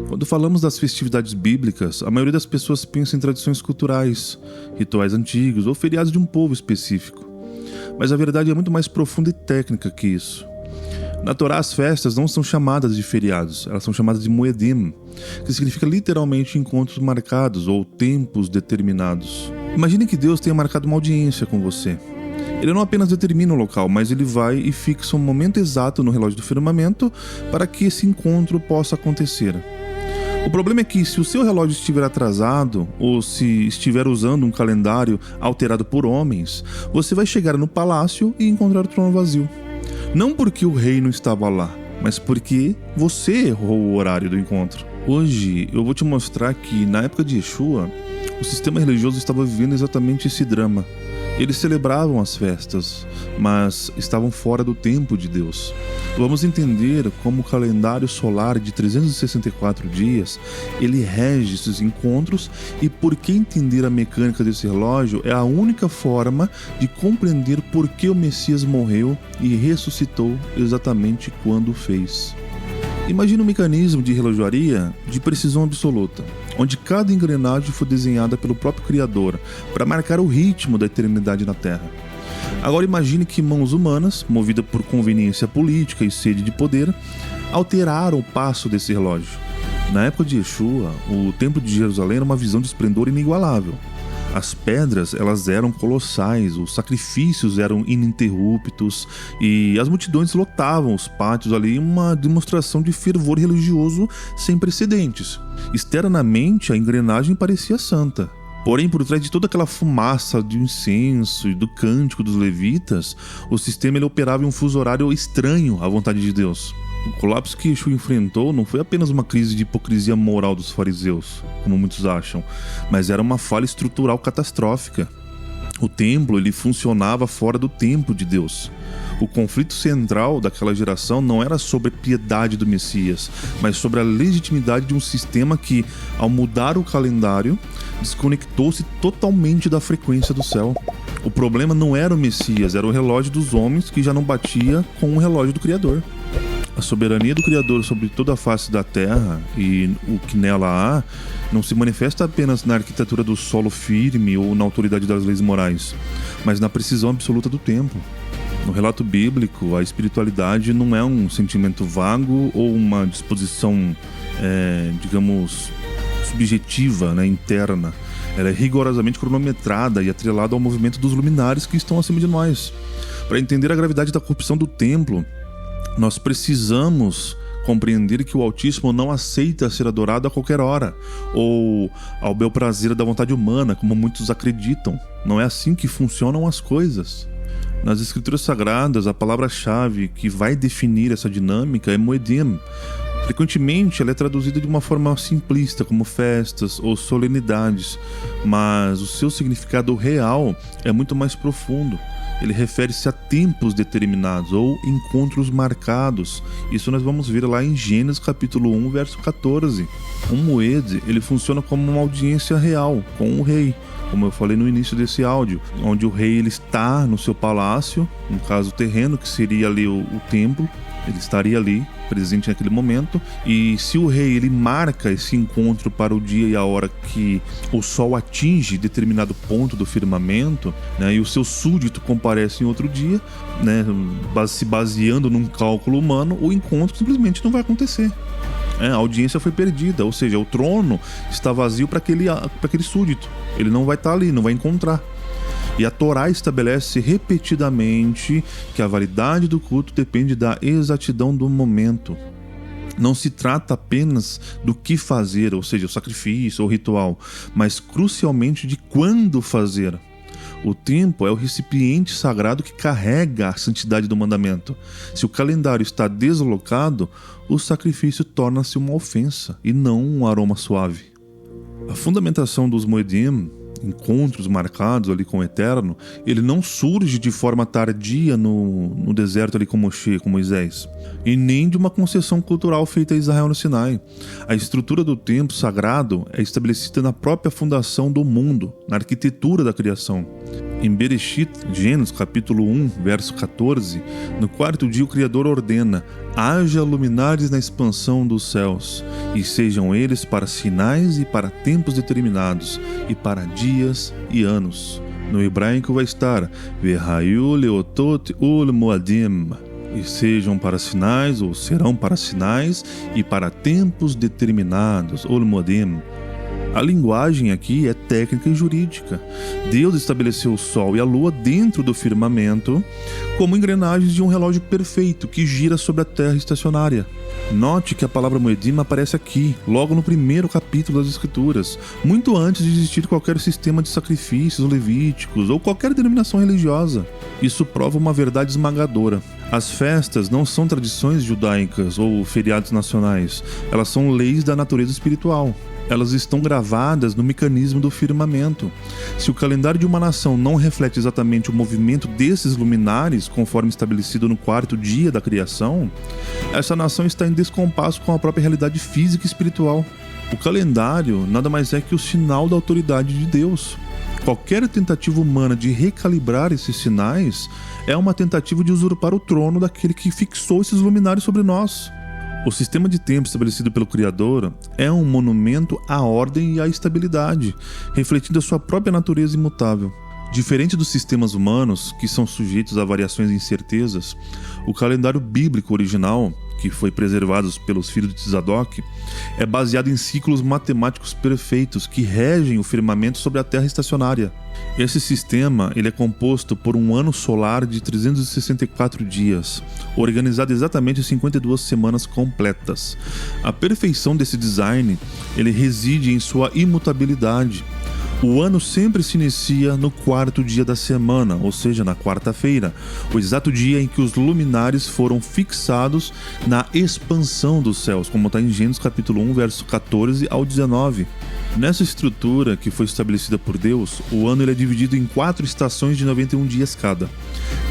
Quando falamos das festividades bíblicas, a maioria das pessoas pensa em tradições culturais, rituais antigos ou feriados de um povo específico. Mas a verdade é muito mais profunda e técnica que isso. Na Torá, as festas não são chamadas de feriados, elas são chamadas de moedim, que significa literalmente encontros marcados ou tempos determinados. Imagine que Deus tenha marcado uma audiência com você. Ele não apenas determina o local, mas ele vai e fixa um momento exato no relógio do firmamento para que esse encontro possa acontecer. O problema é que se o seu relógio estiver atrasado ou se estiver usando um calendário alterado por homens, você vai chegar no palácio e encontrar o trono vazio. Não porque o rei não estava lá, mas porque você errou o horário do encontro. Hoje eu vou te mostrar que na época de Yeshua, o sistema religioso estava vivendo exatamente esse drama. Eles celebravam as festas, mas estavam fora do tempo de Deus. Vamos entender como o calendário solar de 364 dias, ele rege esses encontros e por que entender a mecânica desse relógio é a única forma de compreender por que o Messias morreu e ressuscitou exatamente quando o fez. Imagine um mecanismo de relojaria de precisão absoluta, onde cada engrenagem foi desenhada pelo próprio Criador para marcar o ritmo da eternidade na Terra. Agora imagine que mãos humanas, movidas por conveniência política e sede de poder, alteraram o passo desse relógio. Na época de Yeshua, o Templo de Jerusalém era uma visão de esplendor inigualável. As pedras, elas eram colossais, os sacrifícios eram ininterruptos e as multidões lotavam os pátios ali, uma demonstração de fervor religioso sem precedentes. Externamente, a engrenagem parecia santa. Porém, por trás de toda aquela fumaça de incenso e do cântico dos levitas, o sistema ele operava em um fuso horário estranho à vontade de Deus. O colapso que Yeshua enfrentou não foi apenas uma crise de hipocrisia moral dos fariseus, como muitos acham, mas era uma falha estrutural catastrófica. O templo ele funcionava fora do tempo de Deus. O conflito central daquela geração não era sobre a piedade do Messias, mas sobre a legitimidade de um sistema que, ao mudar o calendário, desconectou-se totalmente da frequência do céu. O problema não era o Messias, era o relógio dos homens que já não batia com o relógio do Criador. A soberania do Criador sobre toda a face da terra e o que nela há não se manifesta apenas na arquitetura do solo firme ou na autoridade das leis morais, mas na precisão absoluta do tempo. No relato bíblico, a espiritualidade não é um sentimento vago ou uma disposição, subjetiva, interna. Ela é rigorosamente cronometrada e atrelada ao movimento dos luminares que estão acima de nós. Para entender a gravidade da corrupção do templo, nós precisamos compreender que o Altíssimo não aceita ser adorado a qualquer hora, ou ao bel prazer da vontade humana, como muitos acreditam. Não é assim que funcionam as coisas. Nas Escrituras Sagradas, a palavra-chave que vai definir essa dinâmica é moedim. Frequentemente, ela é traduzida de uma forma simplista, como festas ou solenidades, mas o seu significado real é muito mais profundo. Ele refere-se a tempos determinados ou encontros marcados. Isso nós vamos ver lá em Gênesis capítulo 1, verso 14. Um moed, ele funciona como uma audiência real com o rei, como eu falei no início desse áudio, onde o rei ele está no seu palácio, no caso terreno, que seria ali o templo. Ele estaria ali, presente naquele momento, e se o rei ele marca esse encontro para o dia e a hora que o sol atinge determinado ponto do firmamento, e o seu súdito comparece em outro dia, se baseando num cálculo humano, o encontro simplesmente não vai acontecer. A audiência foi perdida, ou seja, o trono está vazio para aquele súdito. Ele não vai estar ali, não vai encontrar. E a Torá estabelece repetidamente que a validade do culto depende da exatidão do momento. Não se trata apenas do que fazer, ou seja, o sacrifício ou o ritual, mas crucialmente de quando fazer. O tempo é o recipiente sagrado que carrega a santidade do mandamento. Se o calendário está deslocado, o sacrifício torna-se uma ofensa e não um aroma suave. A fundamentação dos moedim, encontros marcados ali com o Eterno, ele não surge de forma tardia no deserto ali com Moshe, com Moisés, e nem de uma concessão cultural feita a Israel no Sinai. A estrutura do templo sagrado é estabelecida na própria fundação do mundo, na arquitetura da criação. Em Bereshit, Gênesis capítulo 1, verso 14, no quarto dia o Criador ordena: haja luminares na expansão dos céus, e sejam eles para sinais e para tempos determinados, e para dias e anos. No hebraico vai estar Vehayu leotot ul moadim, e sejam para sinais, ou serão para sinais, e para tempos determinados, ul moadim. A linguagem aqui é técnica e jurídica. Deus estabeleceu o Sol e a Lua dentro do firmamento como engrenagens de um relógio perfeito que gira sobre a Terra estacionária. Note que a palavra Moedim aparece aqui, logo no primeiro capítulo das Escrituras, muito antes de existir qualquer sistema de sacrifícios levíticos ou qualquer denominação religiosa. Isso prova uma verdade esmagadora. As festas não são tradições judaicas ou feriados nacionais, elas são leis da natureza espiritual. Elas estão gravadas no mecanismo do firmamento. Se o calendário de uma nação não reflete exatamente o movimento desses luminares, conforme estabelecido no quarto dia da criação, essa nação está em descompasso com a própria realidade física e espiritual. O calendário nada mais é que o sinal da autoridade de Deus. Qualquer tentativa humana de recalibrar esses sinais é uma tentativa de usurpar o trono daquele que fixou esses luminares sobre nós. O sistema de tempo estabelecido pelo Criador é um monumento à ordem e à estabilidade, refletindo a sua própria natureza imutável. Diferente dos sistemas humanos, que são sujeitos a variações e incertezas, o calendário bíblico original, que foi preservado pelos filhos de Tzadok, é baseado em ciclos matemáticos perfeitos que regem o firmamento sobre a Terra estacionária. Esse sistema ele é composto por um ano solar de 364 dias, organizado exatamente em 52 semanas completas. A perfeição desse design ele reside em sua imutabilidade. O ano sempre se inicia no quarto dia da semana, ou seja, na quarta-feira, o exato dia em que os luminares foram fixados na expansão dos céus, como está em Gênesis capítulo 1, verso 14 ao 19. Nessa estrutura que foi estabelecida por Deus, o ano ele é dividido em 4 estações de 91 dias cada.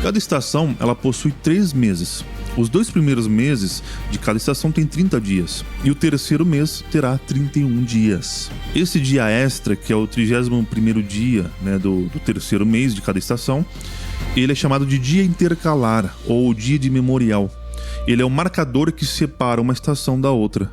Cada estação ela possui 3 meses. Os 2 primeiros meses de cada estação tem 30 dias, e o terceiro mês terá 31 dias. Esse dia extra, que é o 31º dia do terceiro mês de cada estação, ele é chamado de dia intercalar, ou dia de memorial. Ele é o marcador que separa uma estação da outra.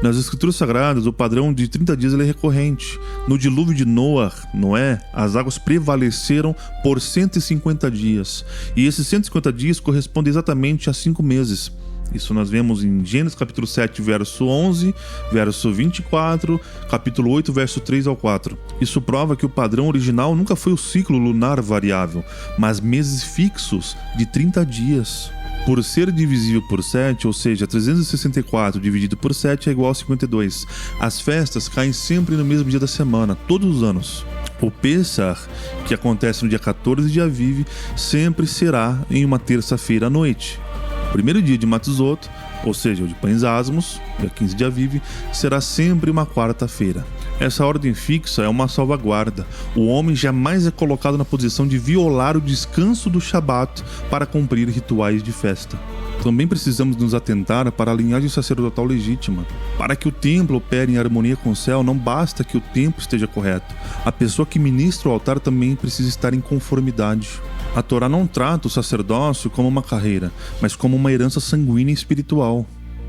Nas Escrituras Sagradas, o padrão de 30 dias ele é recorrente. No dilúvio de Noé, as águas prevaleceram por 150 dias. E esses 150 dias correspondem exatamente a 5 meses. Isso nós vemos em Gênesis capítulo 7, verso 11, verso 24, capítulo 8, verso 3 ao 4. Isso prova que o padrão original nunca foi o ciclo lunar variável, mas meses fixos de 30 dias. Por ser divisível por 7, ou seja, 364 dividido por 7 é igual a 52. As festas caem sempre no mesmo dia da semana, todos os anos. O Pessah, que acontece no dia 14 de Aviv, sempre será em uma terça-feira à noite. O primeiro dia de Matzot, ou seja, o de Pães Asmos, dia 15 de Aviv, será sempre uma quarta-feira. Essa ordem fixa é uma salvaguarda. O homem jamais é colocado na posição de violar o descanso do Shabat para cumprir rituais de festa. Também precisamos nos atentar para a linhagem sacerdotal legítima. Para que o templo opere em harmonia com o céu, não basta que o tempo esteja correto. A pessoa que ministra o altar também precisa estar em conformidade. A Torá não trata o sacerdócio como uma carreira, mas como uma herança sanguínea e espiritual.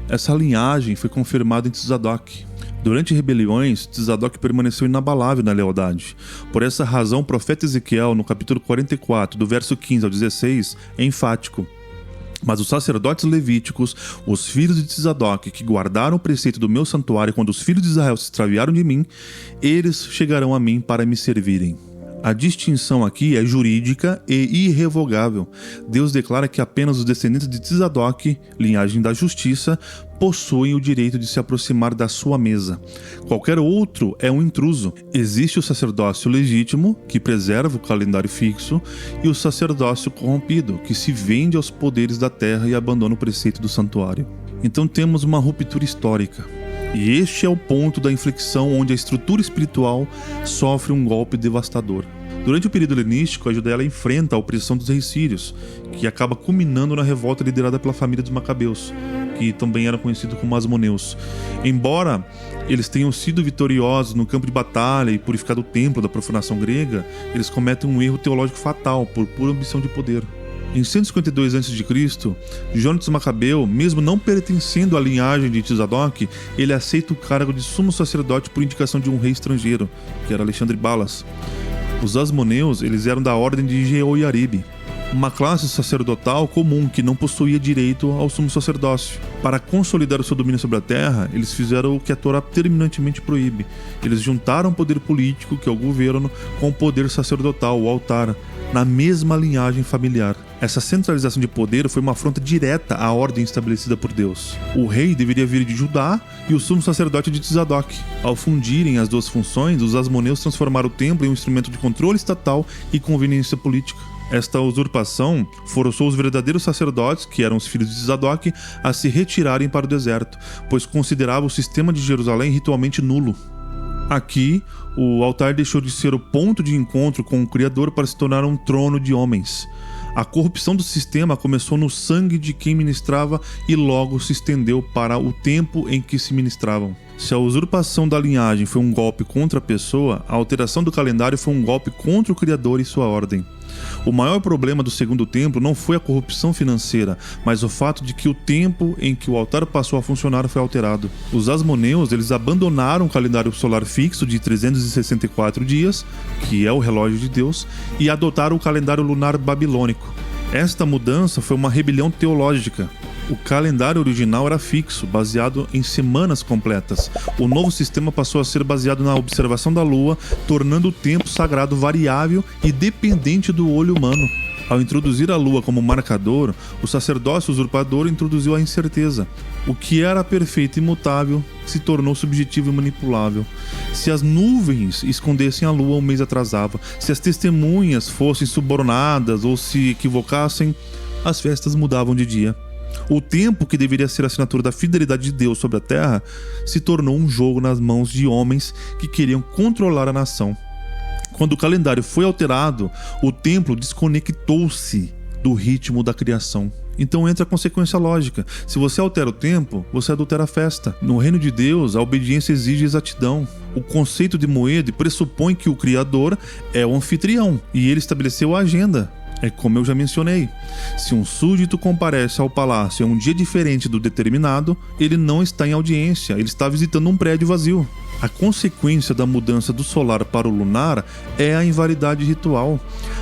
Essa linhagem foi confirmada em Tzadok. Durante rebeliões, Tzadok permaneceu inabalável na lealdade. Por essa razão, o profeta Ezequiel, no capítulo 44, do verso 15 ao 16, é enfático. Mas os sacerdotes levíticos, os filhos de Tzadok, que guardaram o preceito do meu santuário quando os filhos de Israel se extraviaram de mim, eles chegarão a mim para me servirem. A distinção aqui é jurídica e irrevogável. Deus declara que apenas os descendentes de Tzadok, linhagem da justiça, possuem o direito de se aproximar da sua mesa. Qualquer outro é um intruso. Existe o sacerdócio legítimo, que preserva o calendário fixo, e o sacerdócio corrompido, que se vende aos poderes da terra e abandona o preceito do santuário. Então temos uma ruptura histórica. E este é o ponto da inflexão onde a estrutura espiritual sofre um golpe devastador. Durante o período helenístico, a Judéia ela enfrenta a opressão dos reis sírios, que acaba culminando na revolta liderada pela família dos Macabeus, que também eram conhecidos como Asmoneus. Embora eles tenham sido vitoriosos no campo de batalha e purificado o templo da profanação grega, eles cometem um erro teológico fatal por pura ambição de poder. Em 152 a.C., Jonatas Macabeu, mesmo não pertencendo à linhagem de Tzadok, ele aceita o cargo de sumo sacerdote por indicação de um rei estrangeiro, que era Alexandre Balas. Os Asmoneus, eles eram da ordem de Jeoiarib, uma classe sacerdotal comum que não possuía direito ao sumo sacerdócio. Para consolidar o seu domínio sobre a terra, eles fizeram o que a Torá terminantemente proíbe. Eles juntaram o poder político, que é o governo, com o poder sacerdotal, o altar, na mesma linhagem familiar. Essa centralização de poder foi uma afronta direta à ordem estabelecida por Deus. O rei deveria vir de Judá e o sumo sacerdote de Tzadok. Ao fundirem as duas funções, os Asmoneus transformaram o templo em um instrumento de controle estatal e conveniência política. Esta usurpação forçou os verdadeiros sacerdotes, que eram os filhos de Tzadok, a se retirarem para o deserto, pois consideravam o sistema de Jerusalém ritualmente nulo. Aqui, o altar deixou de ser o ponto de encontro com o Criador para se tornar um trono de homens. A corrupção do sistema começou no sangue de quem ministrava e logo se estendeu para o tempo em que se ministravam. Se a usurpação da linhagem foi um golpe contra a pessoa, a alteração do calendário foi um golpe contra o Criador e sua ordem. O maior problema do segundo templo não foi a corrupção financeira, mas o fato de que o tempo em que o altar passou a funcionar foi alterado. Os Asmoneus, eles abandonaram o calendário solar fixo de 364 dias, que é o relógio de Deus, e adotaram o calendário lunar babilônico. Esta mudança foi uma rebelião teológica. O calendário original era fixo, baseado em semanas completas. O novo sistema passou a ser baseado na observação da lua, tornando o tempo sagrado variável e dependente do olho humano. Ao introduzir a lua como marcador, o sacerdócio usurpador introduziu a incerteza. O que era perfeito e imutável se tornou subjetivo e manipulável. Se as nuvens escondessem a lua, um mês atrasava. Se as testemunhas fossem subornadas ou se equivocassem, as festas mudavam de dia. O tempo, que deveria ser a assinatura da fidelidade de Deus sobre a terra, se tornou um jogo nas mãos de homens que queriam controlar a nação. Quando o calendário foi alterado, o templo desconectou-se do ritmo da criação. Então entra a consequência lógica. Se você altera o tempo, você adultera a festa. No reino de Deus, a obediência exige exatidão. O conceito de moed pressupõe que o Criador é o anfitrião e ele estabeleceu a agenda. É como eu já mencionei. Se um súdito comparece ao palácio em um dia diferente do determinado, ele não está em audiência, ele está visitando um prédio vazio. A consequência da mudança do solar para o lunar é a invalidade ritual.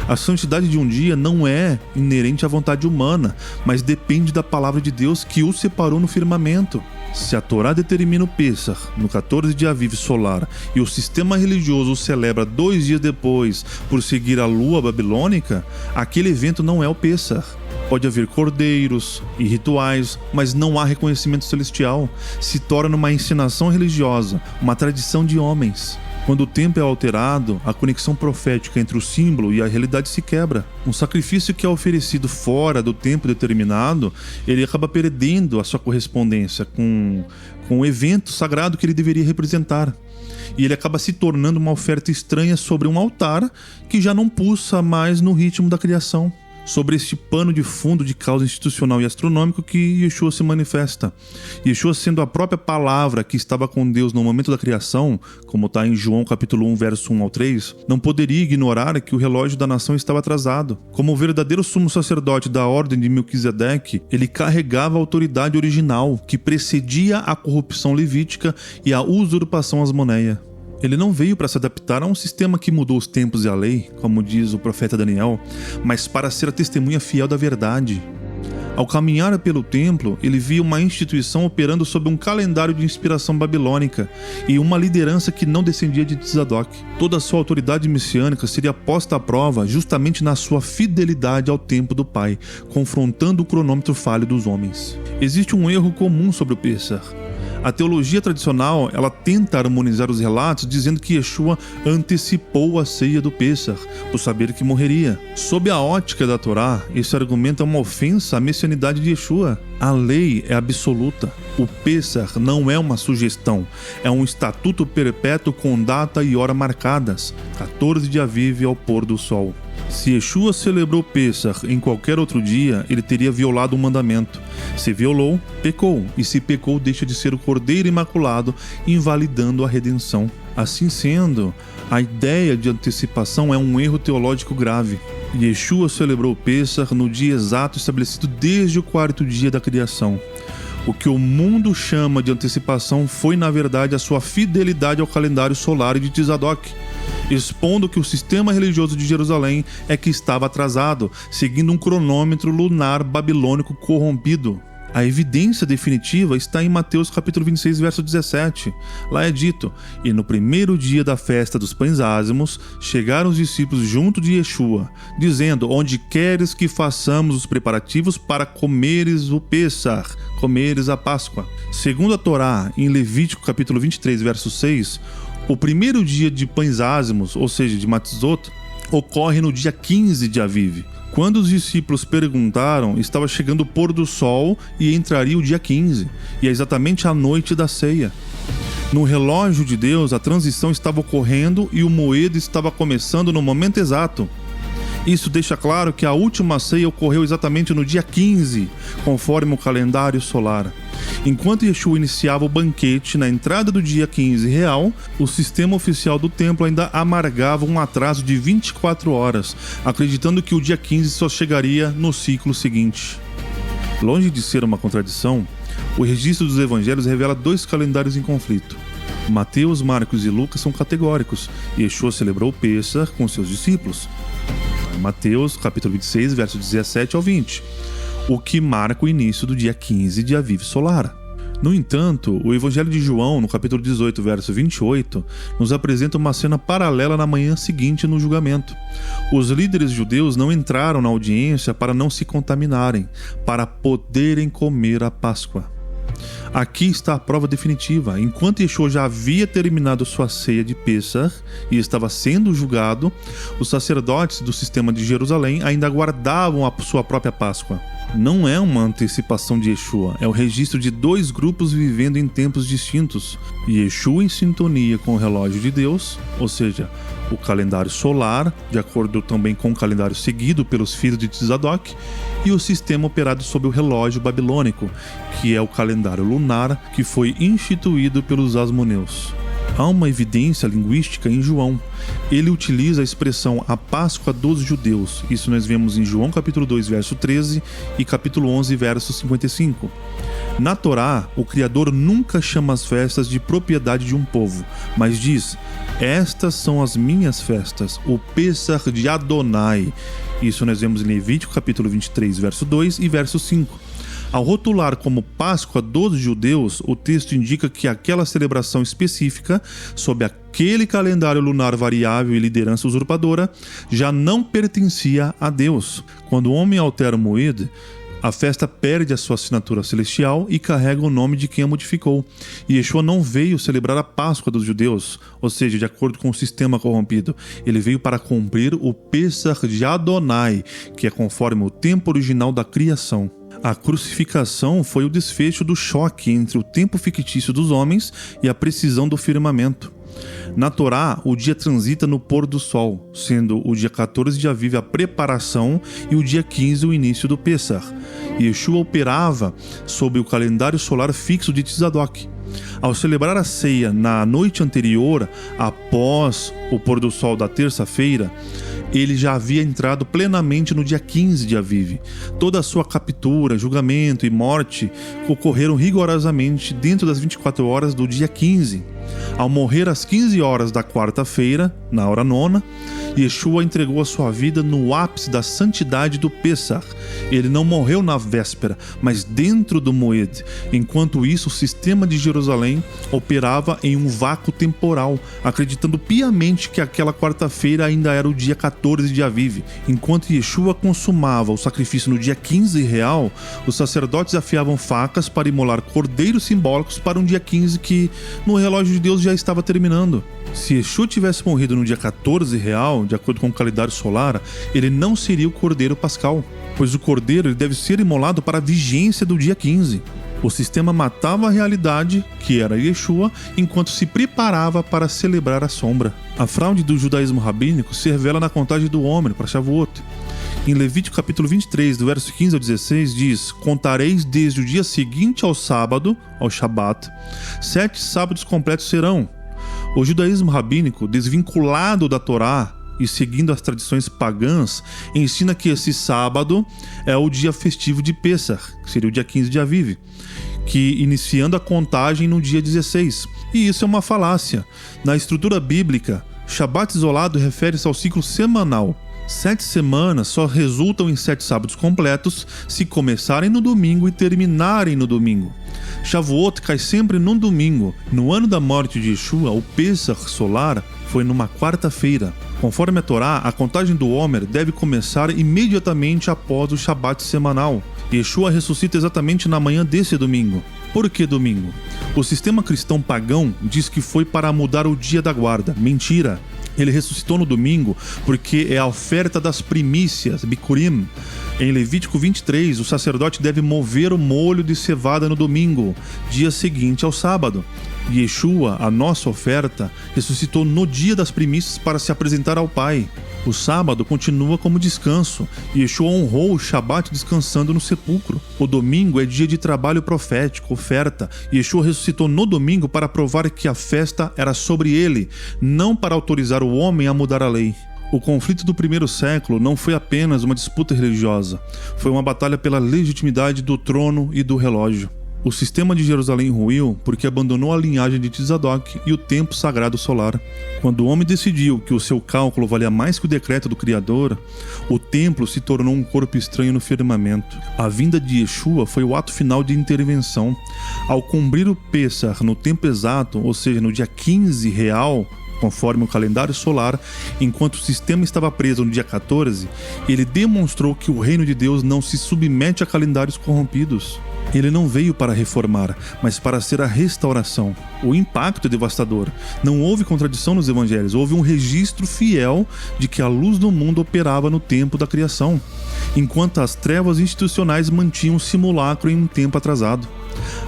A santidade de um dia não é inerente à vontade humana, mas depende da palavra de Deus que o separou no firmamento. Se a Torá determina o Pêssar no 14 de Aviv solar e o sistema religioso o celebra 2 dias depois por seguir a lua babilônica, aquele evento não é o Pêssar. Pode haver cordeiros e rituais, mas não há reconhecimento celestial. Se torna uma encenação religiosa, uma tradição de homens. Quando o tempo é alterado, a conexão profética entre o símbolo e a realidade se quebra. Um sacrifício que é oferecido fora do tempo determinado, ele acaba perdendo a sua correspondência com o evento sagrado que ele deveria representar. E ele acaba se tornando uma oferta estranha sobre um altar que já não pulsa mais no ritmo da criação. Sobre este pano de fundo de causa institucional e astronômico que Yeshua se manifesta. Yeshua, sendo a própria palavra que estava com Deus no momento da criação, como está em João capítulo 1, verso 1 ao 3, não poderia ignorar que o relógio da nação estava atrasado. Como o verdadeiro sumo sacerdote da ordem de Melquisedeque, ele carregava a autoridade original que precedia a corrupção levítica e a usurpação asmoneia. Ele não veio para se adaptar a um sistema que mudou os tempos e a lei, como diz o profeta Daniel, mas para ser a testemunha fiel da verdade. Ao caminhar pelo templo, ele via uma instituição operando sob um calendário de inspiração babilônica e uma liderança que não descendia de Tzadok. Toda a sua autoridade messiânica seria posta à prova justamente na sua fidelidade ao tempo do Pai, confrontando o cronômetro falho dos homens. Existe um erro comum sobre o Pêssar. A teologia tradicional, ela tenta harmonizar os relatos dizendo que Yeshua antecipou a ceia do Pêssar, por saber que morreria. Sob a ótica da Torá, esse argumento é uma ofensa à messianidade de Yeshua. A lei é absoluta. O Pêssar não é uma sugestão, é um estatuto perpétuo com data e hora marcadas, 14 de Aviv ao pôr do sol. Se Yeshua celebrou Pêssar em qualquer outro dia, ele teria violado um mandamento. Se violou, pecou, e se pecou, deixa de ser o Cordeiro Imaculado, invalidando a redenção. Assim sendo, a ideia de antecipação é um erro teológico grave. Yeshua celebrou Pêssar no dia exato estabelecido desde o 4º dia da criação. O que o mundo chama de antecipação foi, na verdade, a sua fidelidade ao calendário solar de Tzadok, expondo que o sistema religioso de Jerusalém é que estava atrasado, seguindo um cronômetro lunar babilônico corrompido. A evidência definitiva está em Mateus capítulo 26, verso 17. Lá é dito: "E no primeiro dia da festa dos pães ázimos, chegaram os discípulos junto de Yeshua, dizendo: Onde queres que façamos os preparativos para comeres o Pêssar, comeres a Páscoa?" Segundo a Torá, em Levítico capítulo 23, verso 6, o primeiro dia de pães ázimos, ou seja, de Matzot, ocorre no dia 15 de Aviv. Quando os discípulos perguntaram, estava chegando o pôr do sol e entraria o dia 15, e é exatamente a noite da ceia. No relógio de Deus, a transição estava ocorrendo e o moedo estava começando no momento exato. Isso deixa claro que a última ceia ocorreu exatamente no dia 15, conforme o calendário solar. Enquanto Yeshua iniciava o banquete na entrada do dia 15 real, o sistema oficial do templo ainda amargava um atraso de 24 horas, acreditando que o dia 15 só chegaria no ciclo seguinte. Longe de ser uma contradição, o registro dos evangelhos revela 2 calendários em conflito. Mateus, Marcos e Lucas são categóricos. Yeshua celebrou o Pêssar com seus discípulos. Mateus, capítulo 26, versos 17 ao 20, o que marca o início do dia 15 de Aviv solar. No entanto, o Evangelho de João, no capítulo 18, verso 28, nos apresenta uma cena paralela na manhã seguinte no julgamento. Os líderes judeus não entraram na audiência para não se contaminarem, para poderem comer a Páscoa. Aqui está a prova definitiva. Enquanto Yeshua já havia terminado sua ceia de Pêssar e estava sendo julgado, os sacerdotes do sistema de Jerusalém ainda aguardavam a sua própria Páscoa. Não é uma antecipação de Yeshua, é o registro de 2 grupos vivendo em tempos distintos. Yeshua em sintonia com o relógio de Deus, ou seja, o calendário solar, de acordo também com o calendário seguido pelos filhos de Tzadok, e o sistema operado sob o relógio babilônico, que é o calendário lunar que foi instituído pelos asmoneus. Há uma evidência linguística em João. Ele utiliza a expressão a Páscoa dos judeus. Isso nós vemos em João capítulo 2, verso 13 e capítulo 11, verso 55. Na Torá, o Criador nunca chama as festas de propriedade de um povo, mas diz: estas são as minhas festas, o Pêssar de Adonai. Isso nós vemos em Levítico capítulo 23, verso 2 e verso 5. Ao rotular como Páscoa dos judeus, o texto indica que aquela celebração específica, sob aquele calendário lunar variável e liderança usurpadora, já não pertencia a Deus. Quando o homem altera o moed, a festa perde a sua assinatura celestial e carrega o nome de quem a modificou. E Yeshua não veio celebrar a Páscoa dos judeus, ou seja, de acordo com o sistema corrompido. Ele veio para cumprir o Pêssar de Adonai, que é conforme o tempo original da criação. A crucificação foi o desfecho do choque entre o tempo fictício dos homens e a precisão do firmamento. Na Torá, o dia transita no pôr do sol, sendo o dia 14 de Aviv a preparação e o dia 15 o início do Pêssar. Yeshua operava sob o calendário solar fixo de Tzadok. Ao celebrar a ceia na noite anterior, após o pôr do sol da terça-feira, ele já havia entrado plenamente no dia 15 de Aviv. Toda a sua captura, julgamento e morte ocorreram rigorosamente dentro das 24 horas do dia 15. Ao morrer às 15 horas da quarta-feira, na hora nona, Yeshua entregou a sua vida no ápice da santidade do Pessah. Ele não morreu na véspera, mas dentro do Moed. Enquanto isso, o sistema de Jerusalém operava em um vácuo temporal, acreditando piamente que aquela quarta-feira ainda era o dia 14 de Aviv. Enquanto Yeshua consumava o sacrifício no dia 15 real, os sacerdotes afiavam facas para imolar cordeiros simbólicos para um dia 15 que, no relógio de Deus, já estava terminando. Se Yeshua tivesse morrido no dia 14 real, de acordo com o calendário solar, ele não seria o cordeiro pascal, pois o cordeiro ele deve ser imolado para a vigência do dia 15. O sistema matava a realidade, que era Yeshua, enquanto se preparava para celebrar a sombra. A fraude do judaísmo rabínico se revela na contagem do homem para Shavuot. Em Levítico capítulo 23, do verso 15 ao 16, diz: contareis desde o dia seguinte ao sábado, ao Shabat, 7 sábados completos serão. O judaísmo rabínico, desvinculado da Torá e seguindo as tradições pagãs, ensina que esse sábado é o dia festivo de Pessah, que seria o dia 15 de Aviv, que iniciando a contagem no dia 16. E isso é uma falácia. Na estrutura bíblica, Shabat isolado refere-se ao ciclo semanal. 7 semanas só resultam em 7 sábados completos se começarem no domingo e terminarem no domingo. Shavuot cai sempre num domingo. No ano da morte de Yeshua, o Pessah solar foi numa quarta-feira. Conforme a Torá, a contagem do Homer deve começar imediatamente após o Shabat semanal. Yeshua ressuscita exatamente na manhã desse domingo. Por que domingo? O sistema cristão pagão diz que foi para mudar o dia da guarda. Mentira! Ele ressuscitou no domingo porque é a oferta das primícias, Bikurim. Em Levítico 23, o sacerdote deve mover o molho de cevada no domingo, dia seguinte ao sábado. Yeshua, a nossa oferta, ressuscitou no dia das primícias para se apresentar ao Pai. O sábado continua como descanso. Yeshua honrou o Shabat descansando no sepulcro. O domingo é dia de trabalho profético, oferta. Yeshua ressuscitou no domingo para provar que a festa era sobre ele, não para autorizar o homem a mudar a lei. O conflito do primeiro século não foi apenas uma disputa religiosa, foi uma batalha pela legitimidade do trono e do relógio. O sistema de Jerusalém ruiu porque abandonou a linhagem de Tzadok e o tempo sagrado solar. Quando o homem decidiu que o seu cálculo valia mais que o decreto do Criador, o templo se tornou um corpo estranho no firmamento. A vinda de Yeshua foi o ato final de intervenção. Ao cumprir o Pessah no tempo exato, ou seja, no dia 15 real, conforme o calendário solar, enquanto o sistema estava preso no dia 14, ele demonstrou que o reino de Deus não se submete a calendários corrompidos. Ele não veio para reformar, mas para ser a restauração. O impacto é devastador. Não houve contradição nos evangelhos, houve um registro fiel de que a luz do mundo operava no tempo da criação, enquanto as trevas institucionais mantinham o simulacro em um tempo atrasado.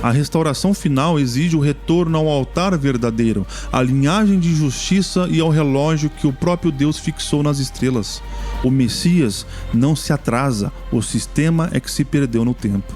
A restauração final exige o retorno ao altar verdadeiro, à linhagem de justiça e ao relógio que o próprio Deus fixou nas estrelas. O Messias não se atrasa, o sistema é que se perdeu no tempo.